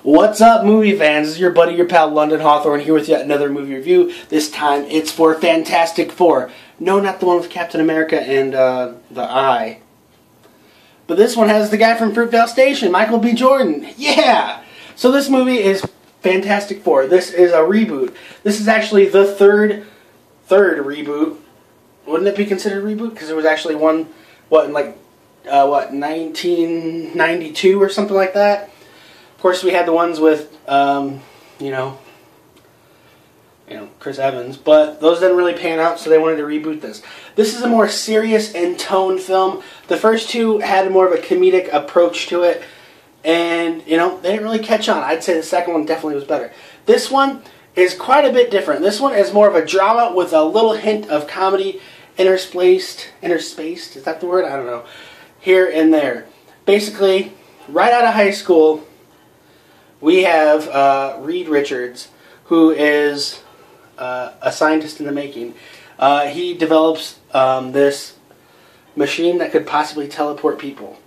What's up, movie fans? This is your buddy, your pal, London Hawthorne, here with yet another movie review. This time, it's for Fantastic Four. No, not the one with Captain America and the Eye. But this one has the guy from Fruitvale Station, Michael B. Jordan. Yeah! So this movie is Fantastic Four. This is a reboot. This is actually the third reboot. Wouldn't it be considered a reboot? Because there was actually one, in 1992 or something like that? Of course, we had the ones with, Chris Evans, but those didn't really pan out, so they wanted to reboot this. This is a more serious in tone film. The first two had more of a comedic approach to it, and, they didn't really catch on. I'd say the second one definitely was better. This one is quite a bit different. This one is more of a drama with a little hint of comedy interspaced, is that the word? I don't know. Here and there. Basically, right out of high school, we have Reed Richards, who is a scientist in the making. He develops this machine that could possibly teleport people.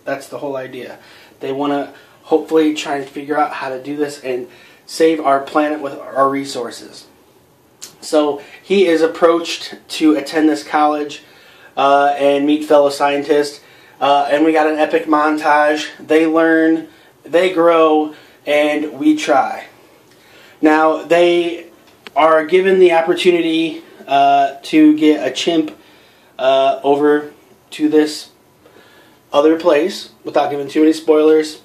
That's the whole idea. They want to hopefully try and figure out how to do this and save our planet with our resources. So he is approached to attend this college and meet fellow scientists. And we got an epic montage. They learn, they grow, and we try. Now, they are given the opportunity to get a chimp over to this other place, without giving too many spoilers.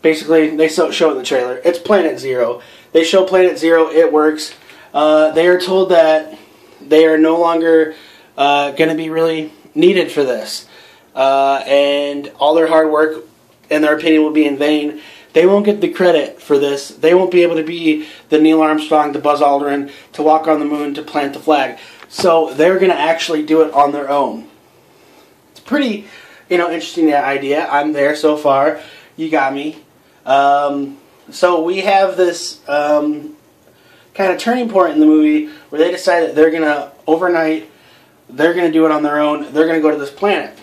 Basically, they show it in the trailer. It's Planet Zero. They show Planet Zero, it works. They are told that they are no longer going to be really needed for this. And all their hard work, in their opinion, will be in vain. They won't get the credit for this. They won't be able to be the Neil Armstrong, the Buzz Aldrin, to walk on the moon, to plant the flag. So they're going to actually do it on their own. It's pretty, interesting idea. I'm there so far. You got me. So we have this kind of turning point in the movie where they decide that they're going to, overnight, they're going to do it on their own. They're going to go to this planet.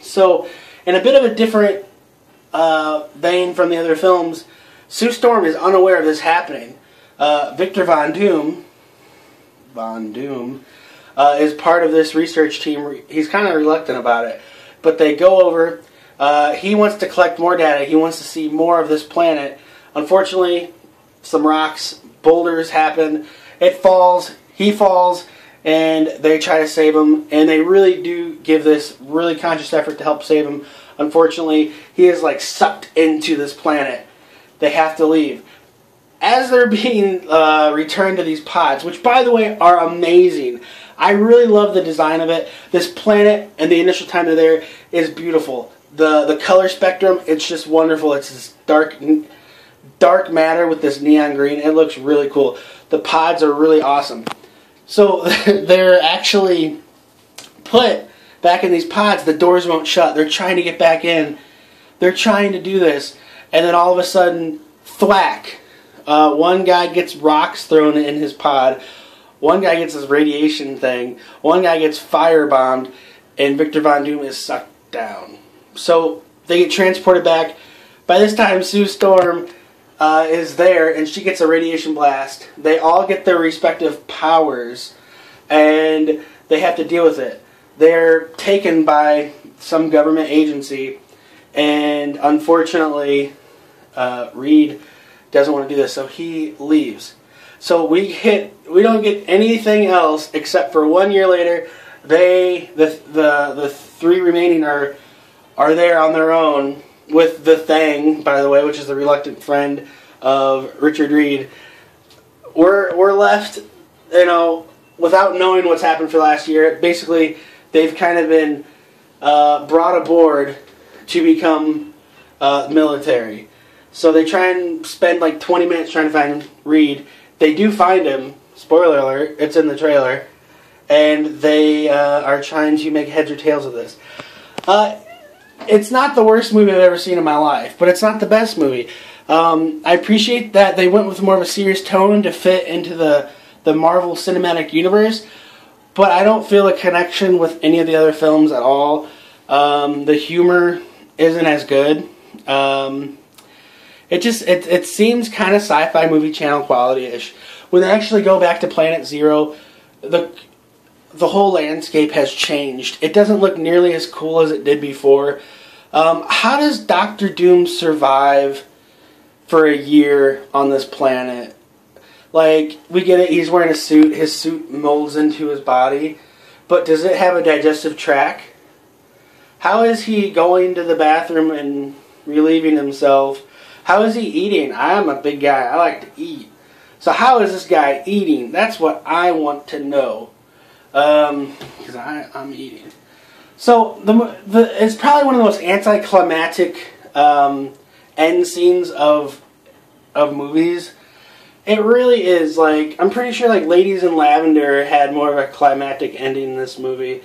So, in a bit of a different vein from the other films, Sue Storm is unaware of this happening. Victor Von Doom is part of this research team. He's kind of reluctant about it, but they go over. He wants to collect more data. He wants to see more of this planet. Unfortunately, some rocks, boulders happen. It falls. He falls. And they try to save him, and they really do give this really conscious effort to help save him. Unfortunately, he is sucked into this planet. They have to leave. As they're being returned to these pods, which by the way are amazing. I really love the design of it. This planet and the initial time they're there is beautiful. The color spectrum, it's just wonderful. It's this dark matter with this neon green. It looks really cool. The pods are really awesome. So they're actually put back in these pods. The doors won't shut. They're trying to get back in. They're trying to do this. And then all of a sudden, thwack. One guy gets rocks thrown in his pod. One guy gets this radiation thing. One guy gets firebombed. And Victor Von Doom is sucked down. So they get transported back. By this time, Sue Storm is there, and she gets a radiation blast. They all get their respective powers, and they have to deal with it. They're taken by some government agency, and unfortunately, Reed doesn't want to do this, so he leaves. So we don't get anything else except for 1 year later, the three remaining are there on their own. With the Thing, by the way, which is the reluctant friend of Richard Reed, we're left, without knowing what's happened for last year. Basically, they've kind of been brought aboard to become military. So they try and spend 20 minutes trying to find Reed. They do find him. Spoiler alert, it's in the trailer. And they are trying to make heads or tails of this. It's not the worst movie I've ever seen in my life, but it's not the best movie. I appreciate that they went with more of a serious tone to fit into the Marvel Cinematic Universe, but I don't feel a connection with any of the other films at all. The humor isn't as good. It seems kind of sci-fi movie channel quality-ish. When they actually go back to Planet Zero, the whole landscape has changed. It doesn't look nearly as cool as it did before. How does Doctor Doom survive for a year on this planet? Like, we get it, he's wearing a suit, his suit molds into his body, but does it have a digestive tract? How is he going to the bathroom and relieving himself? How is he eating? I'm a big guy, I like to eat. So how is this guy eating? That's what I want to know. Because I'm eating. So it's probably one of the most anticlimactic end scenes of movies. It really is. Like, I'm pretty sure like Ladies in Lavender had more of a climactic ending in this movie.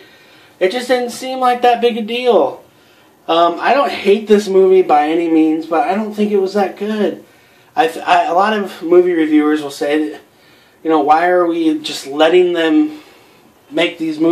It just didn't seem like that big a deal. I don't hate this movie by any means, but I don't think it was that good. A lot of movie reviewers will say that, why are we just letting them make these movies?